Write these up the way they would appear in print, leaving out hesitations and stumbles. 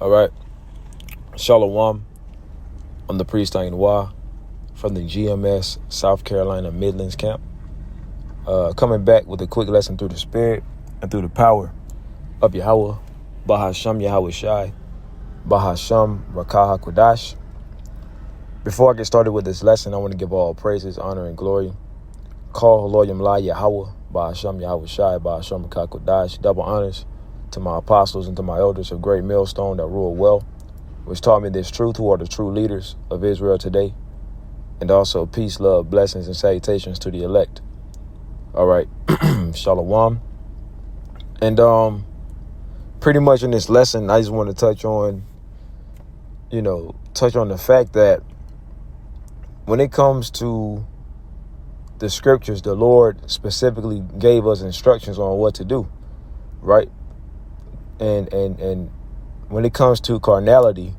All right. Shalom. I'm the priest Noir from the GMS South Carolina Midlands camp. Coming back with a quick lesson through the spirit and through the power of Yahweh, Bahasham Yahweh Shai, Bahasham Rakah HaKodash. Before I get started with this lesson, I want to give all praises, honor, and glory. Call Loyam La Yahweh, Bahasham Yahweh Shai, Bahasham Rakah HaKodash. Double honors to my apostles and to my elders of great millstone that rule well, which taught me this truth, who are the true leaders of Israel today. And also peace, love, blessings, and salutations to the elect. All right. Shalom. And pretty much in this lesson, I just want to touch on the fact that when it comes to the scriptures, the Lord specifically gave us instructions on what to do, right? And when it comes to carnality,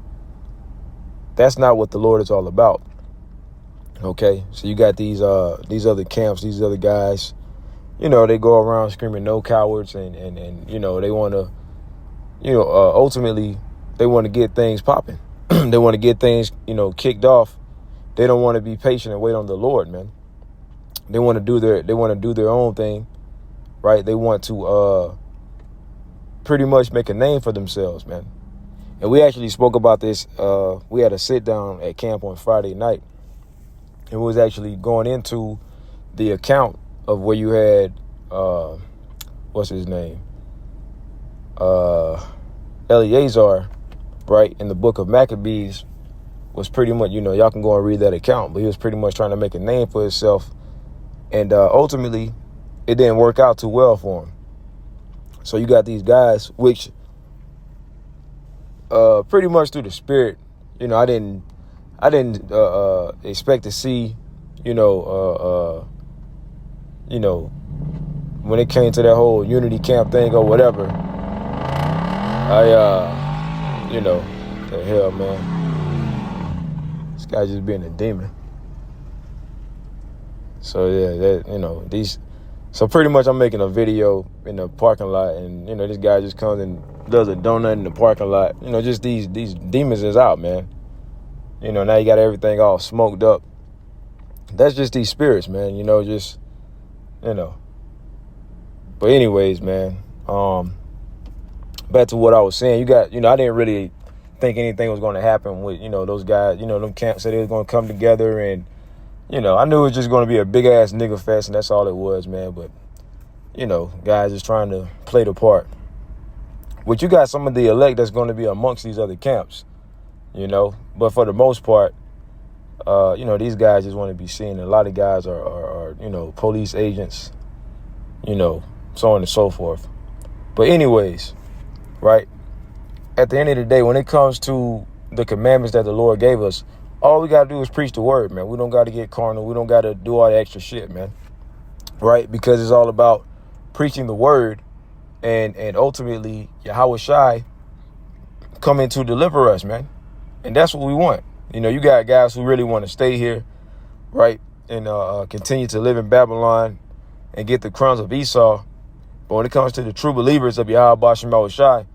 that's not what the Lord is all about. Okay, so you got these other camps, these other guys, they go around screaming no cowards, and they want to, ultimately they want to get things popping. They want to get things, kicked off. They don't want to be patient and wait on the Lord, man. They want to do their own thing, right? They want to pretty much make a name for themselves, man. And we actually spoke about this. We had a sit down at camp on Friday night. And we was actually going into the account of where you had, what's his name? Eleazar, right? In the book of Maccabees was pretty much, y'all can go and read that account, but he was pretty much trying to make a name for himself. And ultimately, it didn't work out too well for him. So you got these guys, which pretty much through the spirit, I didn't expect to see, when it came to that whole unity camp thing or whatever, the hell, man. This guy just being a demon. So yeah, so pretty much I'm making a video in the parking lot, and this guy just comes and does a donut in the parking lot. Just these demons is out, man. Now you got everything all smoked up. That's just these spirits, man. But anyways, man, back to what I was saying. You got, I didn't really think anything was going to happen with, those guys, them camps said they was going to come together, and, I knew it was just going to be a big ass nigga fest, and that's all it was, man. But, guys just trying to play the part. But you got some of the elect that's going to be amongst these other camps, but for the most part, these guys just want to be seen. A lot of guys are police agents, so on and so forth. But anyways, right, at the end of the day, when it comes to the commandments that the Lord gave us, all we got to do is preach the word, man. We don't got to get carnal. We don't got to do all the extra shit, man. Right? Because it's all about preaching the word, and ultimately Yahweh Shai coming to deliver us, man. And that's what we want. You got guys who really want to stay here, right, and continue to live in Babylon and get the crumbs of Esau. But when it comes to the true believers of Yahweh Bashem Yahweh Shai,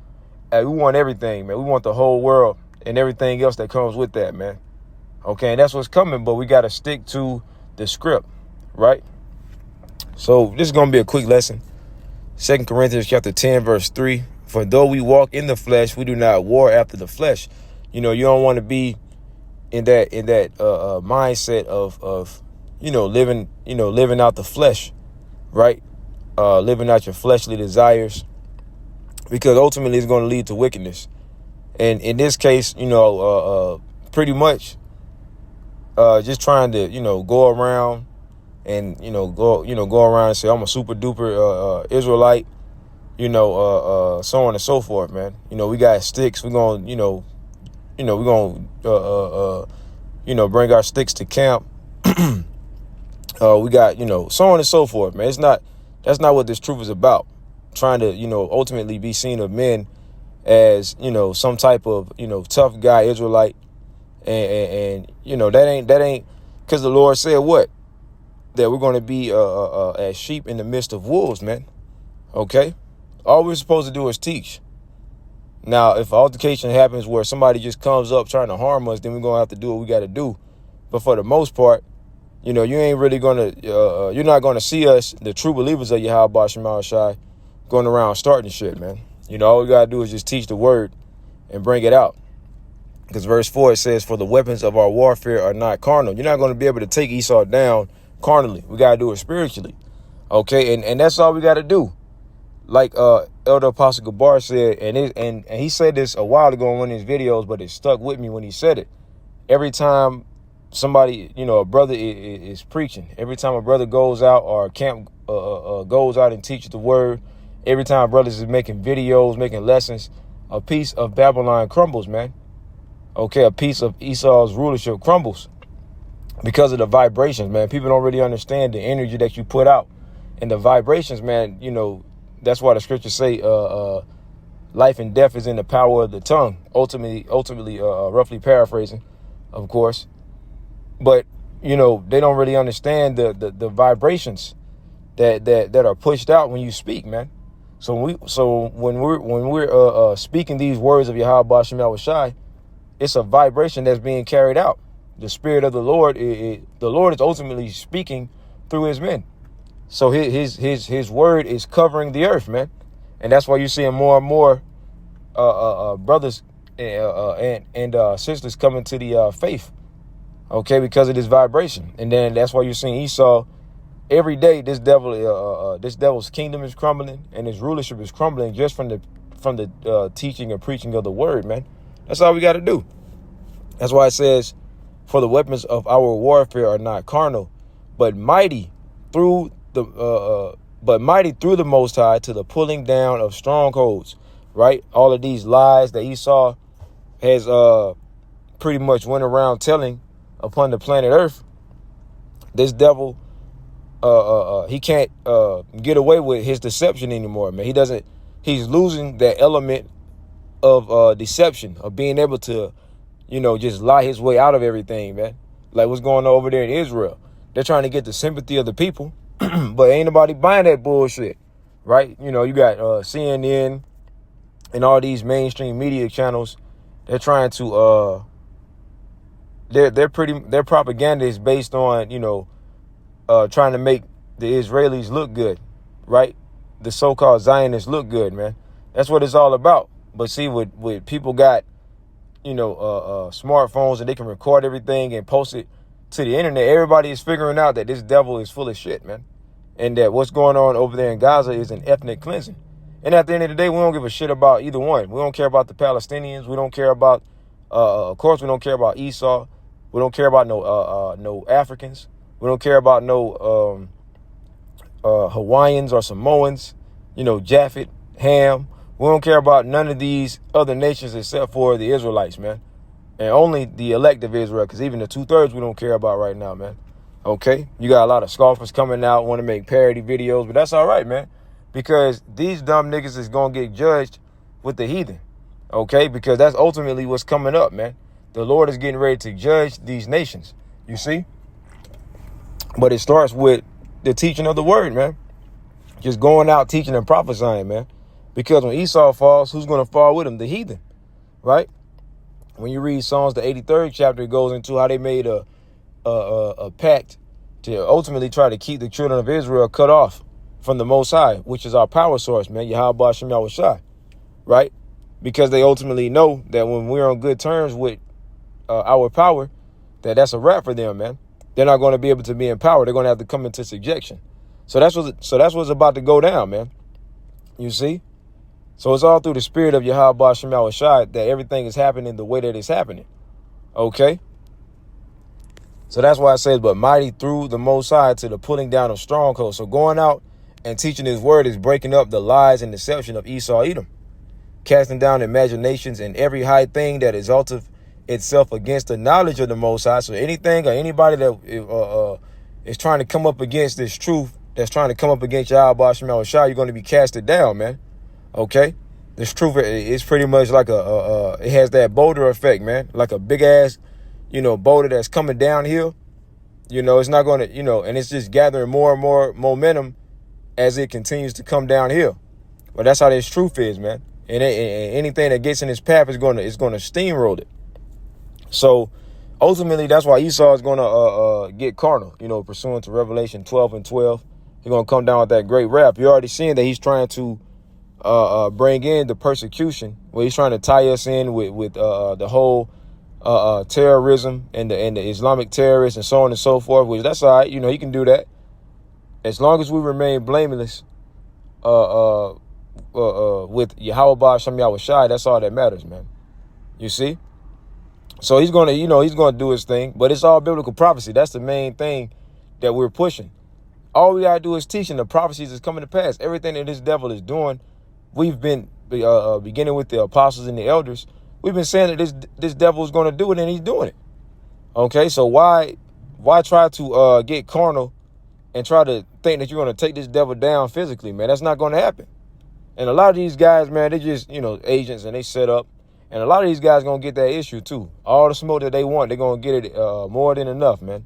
we want everything, man. We want the whole world and everything else that comes with that, man. Okay, and that's what's coming, but we got to stick to the script, right? So this is going to be a quick lesson. 2 Corinthians chapter 10, verse 3. For though we walk in the flesh, we do not war after the flesh. You don't want to be in that mindset of living out the flesh, right? Living out your fleshly desires, because ultimately it's going to lead to wickedness. And in this case, pretty much just trying to go around and go around and say I'm a super duper Israelite, so on and so forth, man. We got sticks. We're going bring our sticks to camp. We got so on and so forth, man. That's not what this truth is about. Trying to ultimately be seen of men as some type of tough guy Israelite, and that ain't because the Lord said what? That we're going to be as sheep in the midst of wolves, man. Okay, all we're supposed to do is teach. Now, if altercation happens where somebody just comes up trying to harm us, then we're going to have to do what we got to do. But for the most part, you know, you ain't really going to, you're not going to see us, the true believers of Yahweh Shema Shai, going around starting shit, man. You know, all we got to do is just teach the word and bring it out. Because verse 4, it says, for the weapons of our warfare are not carnal. You're not going to be able to take Esau down carnally. We got to do it spiritually. Okay, and that's all we got to do. Like Elder Apostle Gabar said, and he said this a while ago in one of his videos, but it stuck with me when he said it. Every time somebody, you know, a brother is preaching, every time a brother goes out or a camp goes out and teaches the word, every time brothers is making videos, making lessons, a piece of Babylon crumbles, man. Okay, a piece of Esau's rulership crumbles because of the vibrations, man. People don't really understand the energy that you put out. And the vibrations, man, you know, that's why the scriptures say life and death is in the power of the tongue. Ultimately, roughly paraphrasing, of course. But, you know, they don't really understand the vibrations that are pushed out when you speak, man. So when we're speaking these words of Yahweh Shema Shai, it's a vibration that's being carried out. The spirit of the Lord, the Lord is ultimately speaking through his men. So his word is covering the earth, man. And that's why you're seeing more and more brothers and sisters coming to the faith. Okay, because of this vibration. And then that's why you're seeing Esau every day. This devil's kingdom is crumbling and his rulership is crumbling just from the teaching and preaching of the word, man. That's all we got to do. That's why it says, for the weapons of our warfare are not carnal, but mighty through the Most High to the pulling down of strongholds. Right? All of these lies that Esau has pretty much went around telling upon the planet Earth. This devil, he can't get away with his deception anymore, man. He's losing that element of deception, of being able to, you know, just lie his way out of everything, man. Like what's going on over there in Israel. They're trying to get the sympathy of the people, but ain't nobody buying that bullshit, right? You know, you got CNN and all these mainstream media channels. They're trying to, their propaganda is based on, you know, trying to make the Israelis look good, right? The so-called Zionists look good, man. That's what it's all about. But see, with people got, you know, smartphones and they can record everything and post it to the internet, everybody is figuring out that this devil is full of shit, man. And that what's going on over there in Gaza is an ethnic cleansing. And at the end of the day, we don't give a shit about either one. We don't care about the Palestinians. We don't care about, of course, we don't care about Esau. We don't care about no Africans. We don't care about no Hawaiians or Samoans, you know, Japhet, Ham. We don't care about none of these other nations except for the Israelites, man. And only the elect of Israel, because even the 2/3 we don't care about right now, man. Okay? You got a lot of scoffers coming out, want to make parody videos, but that's all right, man. Because these dumb niggas is going to get judged with the heathen. Okay? Because that's ultimately what's coming up, man. The Lord is getting ready to judge these nations. You see? But it starts with the teaching of the word, man. Just going out teaching and prophesying, man. Because when Esau falls, who's going to fall with him? The heathen, right? When you read Psalms, the 83rd chapter, it goes into how they made a pact to ultimately try to keep the children of Israel cut off from the Most High, which is our power source, man. Yahweh Shema Shai, right? Because they ultimately know that when we're on good terms with our power, that's a wrap for them, man. They're not going to be able to be in power. They're going to have to come into subjection. So that's what's about to go down, man. You see? So it's all through the spirit of Yahweh Shema Shai that everything is happening the way that it's happening. Okay? So that's why it says, but mighty through the Most High to the pulling down of strongholds. So going out and teaching his word is breaking up the lies and deception of Esau Edom, casting down imaginations and every high thing that exalteth itself against the knowledge of the Most High. So anything or anybody that is trying to come up against this truth, that's trying to come up against Yahweh Shema Shai, you're going to be casted down, man. Okay, this truth is pretty much like it has that boulder effect, man. Like a big ass, you know, boulder that's coming downhill. You know, it's not going to, you know, and it's just gathering more and more momentum as it continues to come downhill. But that's how this truth is, man. And anything that gets in his path is going to steamroll it. So ultimately, that's why Esau is going to get carnal, pursuant to Revelation 12:12. He's going to come down with that great wrath. You're already seeing that he's trying to bring in the persecution, where he's trying to tie us in with the whole terrorism and the Islamic terrorists and so on and so forth, which that's all right. He can do that. As long as we remain blameless with Yahweh Shem Yahweh Shai, that's all that matters, man. You see? So he's going to do his thing, but it's all biblical prophecy. That's the main thing that we're pushing. All we got to do is teaching the prophecies is coming to pass. Everything that this devil is doing, we've been beginning with the apostles and the elders. We've been saying that this devil is going to do it, and he's doing it. Okay, so why try to get carnal and try to think that you're going to take this devil down physically, man? That's not going to happen. And a lot of these guys, man, they just, agents, and they set up. And a lot of these guys going to get that issue, too. All the smoke that they want, they're going to get it more than enough, man.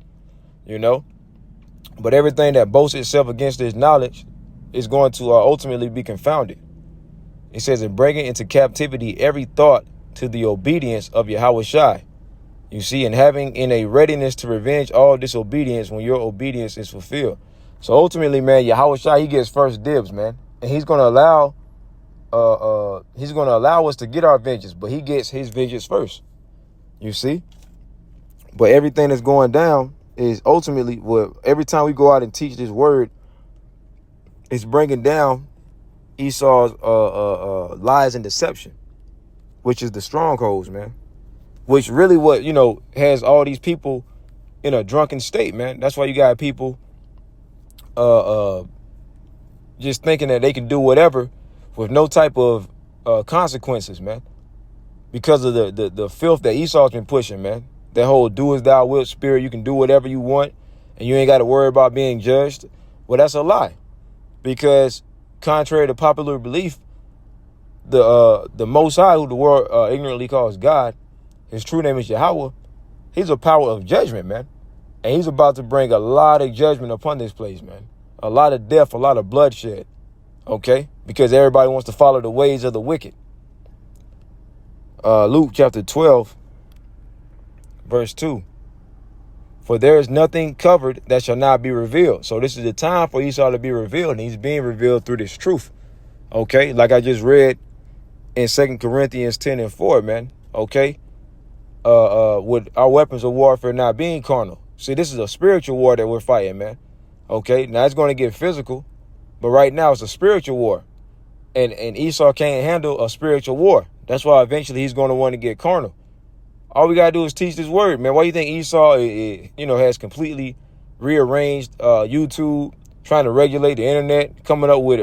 But everything that boasts itself against this knowledge is going to ultimately be confounded. It says, in bringing into captivity every thought to the obedience of Yahweh Shai. You see, and having in a readiness to revenge all disobedience when your obedience is fulfilled. So ultimately, man, Yahweh Shai, he gets first dibs, man. And he's going to allow us to get our vengeance, but he gets his vengeance first. You see? But everything that's going down is ultimately, every time we go out and teach this word, it's bringing down Esau's lies and deception, which is the strongholds, man. Which really has all these people in a drunken state, man. That's why you got people just thinking that they can do whatever with no type of consequences, man. Because of the filth that Esau's been pushing, man. That whole do as thou wilt spirit, you can do whatever you want and you ain't got to worry about being judged. Well, that's a lie. Because contrary to popular belief, the Most High, who the world ignorantly calls God, his true name is Yahweh, he's a power of judgment, man. And he's about to bring a lot of judgment upon this place, man. A lot of death, a lot of bloodshed. Okay? Because everybody wants to follow the ways of the wicked. Luke chapter 12, verse 2. For there is nothing covered that shall not be revealed. So this is the time for Esau to be revealed. And he's being revealed through this truth. Okay? Like I just read in 2 Corinthians 10:4, man. Okay? With our weapons of warfare not being carnal. See, this is a spiritual war that we're fighting, man. Okay? Now it's going to get physical. But right now it's a spiritual war. And Esau can't handle a spiritual war. That's why eventually he's going to want to get carnal. All we got to do is teach this word, man. Why do you think Esau, has completely rearranged YouTube, trying to regulate the internet, coming up with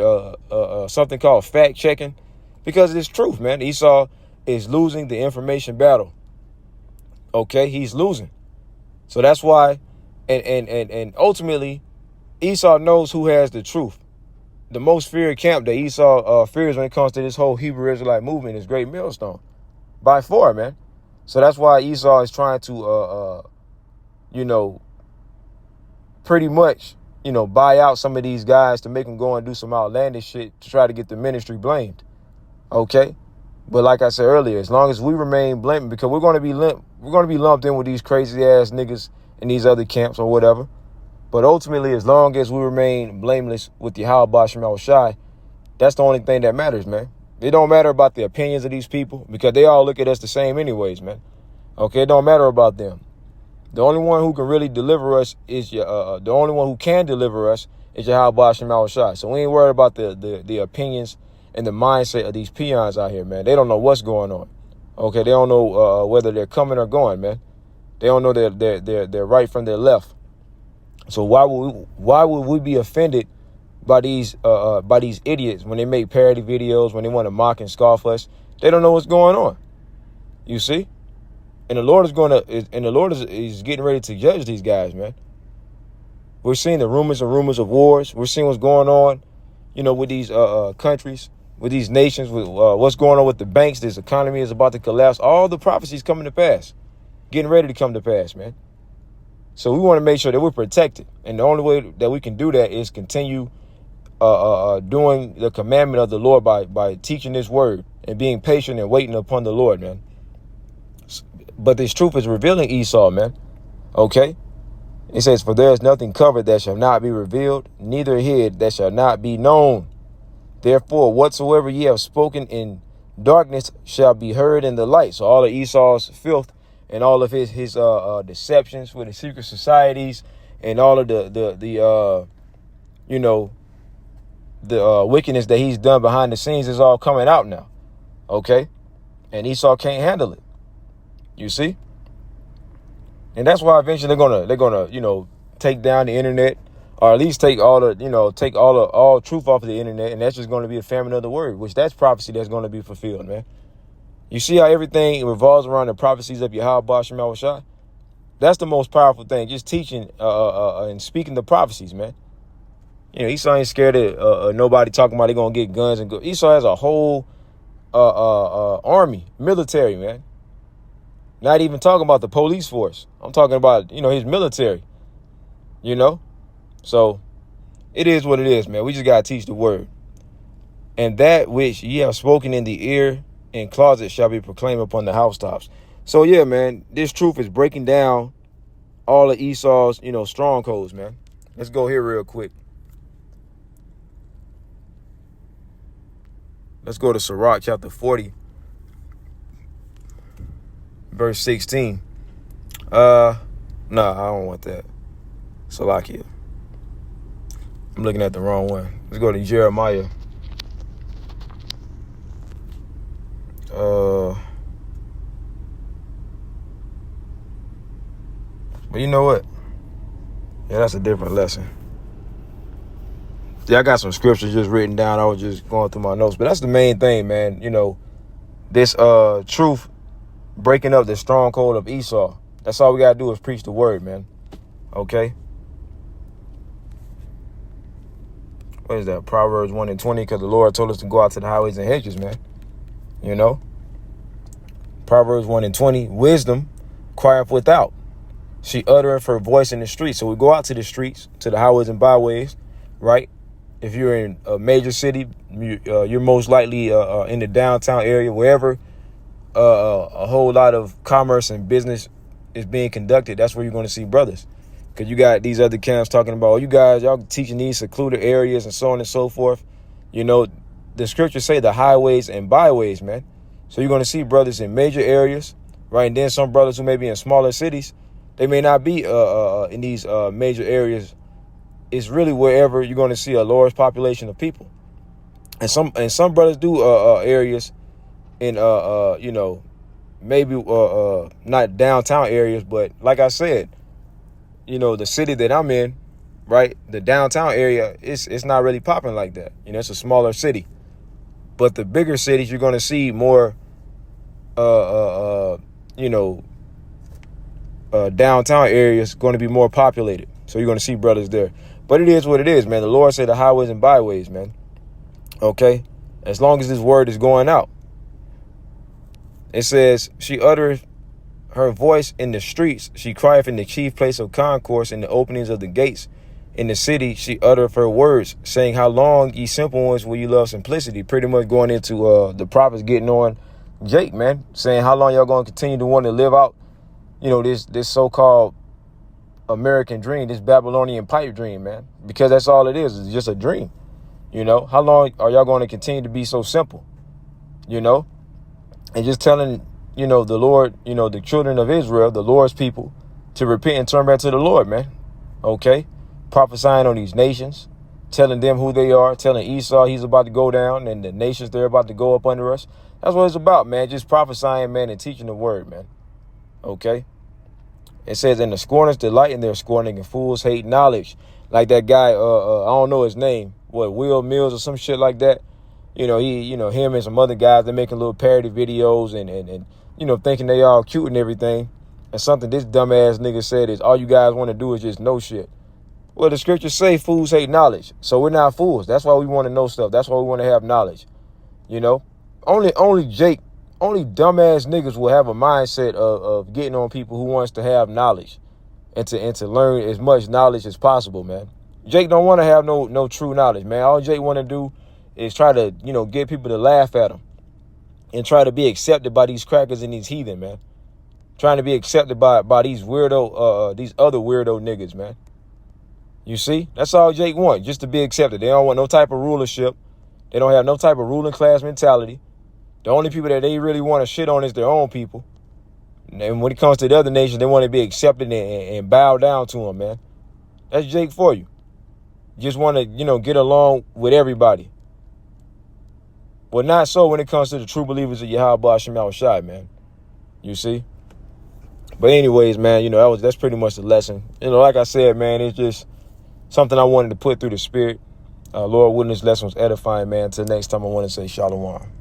something called fact checking? Because it's truth, man. Esau is losing the information battle. Okay, he's losing. So that's why, and ultimately, Esau knows who has the truth. The most feared camp that Esau fears when it comes to this whole Hebrew Israelite movement is Great Millstone. By far, man. So that's why Esau is trying to, pretty much, buy out some of these guys to make them go and do some outlandish shit to try to get the ministry blamed. Okay? But like I said earlier, as long as we remain blamed, because we're going to be lumped in with these crazy ass niggas in these other camps or whatever. But ultimately, as long as we remain blameless with Yahweh Shem Yahweh Shai, that's the only thing that matters, man. It don't matter about the opinions of these people because they all look at us the same anyways, man. Okay, it don't matter about them. The only one who can really deliver us is the only one who can deliver us is Yahweh Shem Yahweh Shai. So we ain't worried about the opinions and the mindset of these peons out here, man. They don't know what's going on. Okay, they don't know whether they're coming or going, man. They don't know their right from their left. So why would we be offended by these idiots when they make parody videos, when they want to mock and scoff us? They don't know what's going on. You see? And the Lord is getting ready to judge these guys, man. We're seeing the rumors of wars. We're seeing what's going on, with these countries, with these nations, with what's going on with the banks. This economy is about to collapse. All the prophecies coming to pass, getting ready to come to pass, man. So we want to make sure that we're protected. And the only way that we can do that is continue doing the commandment of the Lord by teaching this word and being patient and waiting upon the Lord, man. But this truth is revealing Esau, man. Okay? It says, for there is nothing covered that shall not be revealed, neither hid that shall not be known. Therefore, whatsoever ye have spoken in darkness shall be heard in the light. So all of Esau's filth and all of his deceptions with the secret societies and all of the wickedness that he's done behind the scenes is all coming out now. Okay? And Esau can't handle it. You see? And that's why eventually they're gonna take down the internet, or at least take all truth off of the internet, and that's just going to be a famine of the word, which that's prophecy that's going to be fulfilled, man. You see how everything revolves around the prophecies of Yahweh Shema Shah? That's the most powerful thing, just teaching and speaking the prophecies, man. Esau ain't scared of nobody talking about they gonna get guns and go. Esau has a whole army, military, man. Not even talking about the police force. I'm talking about, his military, So it is what it is, man. We just got to teach the word. And that which ye have spoken in the ear and closet shall be proclaimed upon the housetops. So, yeah, man, this truth is breaking down all of Esau's, strongholds, man. Let's go here real quick. Let's go to Sirach chapter 40. Verse 16. I don't want that. Salakia. I'm looking at the wrong one. Let's go to Jeremiah. But you know what? Yeah, that's a different lesson. Yeah, I got some scriptures just written down. I was just going through my notes. But that's the main thing, man. This truth breaking up the stronghold of Esau. That's all we got to do is preach the word, man. Okay? What is that? Proverbs 1:20, because the Lord told us to go out to the highways and hedges, man. Proverbs 1:20, wisdom crieth without. She uttereth her voice in the streets. So we go out to the streets, to the highways and byways, right? If you're in a major city, you're most likely in the downtown area, wherever a whole lot of commerce and business is being conducted. That's where you're going to see brothers. Because you got these other camps talking about, oh, you guys, y'all teaching these secluded areas and so on and so forth. The scriptures say the highways and byways, man. So you're going to see brothers in major areas, right? And then some brothers who may be in smaller cities, they may not be in these major areas. It's really wherever you're going to see a large population of people. And some brothers do areas in maybe not downtown areas, but like I said, the city that I'm in, right, the downtown area, it's not really popping like that. It's a smaller city. But the bigger cities, you're going to see more downtown areas going to be more populated. So you're going to see brothers there. But it is what it is, man. The Lord said the highways and byways, man. Okay? As long as this word is going out. It says, she uttereth her voice in the streets. She crieth in the chief place of concourse, in the openings of the gates. In the city, she uttereth her words, saying, how long, ye simple ones, will you love simplicity? Pretty much going into the prophets getting on Jake, man. Saying, how long y'all going to continue to want to live out, this so-called American dream, this Babylonian pipe dream, man. Because that's all it is. It's just a dream. How long are y'all going to continue to be so simple? And just telling, the Lord, the children of Israel, the Lord's people, to repent and turn back to the Lord, man. Okay? Prophesying on these nations, telling them who they are, telling Esau he's about to go down and the nations they're about to go up under us. That's what it's about, man. Just prophesying, man, and teaching the word, man. Okay? It says, and the scorners delight in their scorning, and fools hate knowledge. Like that guy, I don't know his name, Will Mills or some shit like that. Him and some other guys, they're making little parody videos and thinking they all cute and everything. And something this dumbass nigga said is, all you guys want to do is just know shit. Well, the scriptures say fools hate knowledge. So we're not fools. That's why we want to know stuff. That's why we want to have knowledge. Only dumbass niggas will have a mindset of getting on people who wants to have knowledge and to learn as much knowledge as possible, man. Jake don't want to have no true knowledge, man. All Jake want to do is try to, get people to laugh at him. and try to be accepted by these crackers and these heathen, man. Trying to be accepted by these these other weirdo niggas, man. You see? That's all Jake wants, just to be accepted. They don't want no type of rulership. They don't have no type of ruling class mentality. The only people that they really want to shit on is their own people. And when it comes to the other nations, they want to be accepted and bow down to them, man. That's Jake for you. Just want to, get along with everybody. Well, not so when it comes to the true believers of Yahweh Shema Shai, man. You see? But anyways, man, that's pretty much the lesson. Like I said, man, it's just something I wanted to put through the spirit. Lord willing, this lesson was edifying, man. Until next time, I want to say shalom.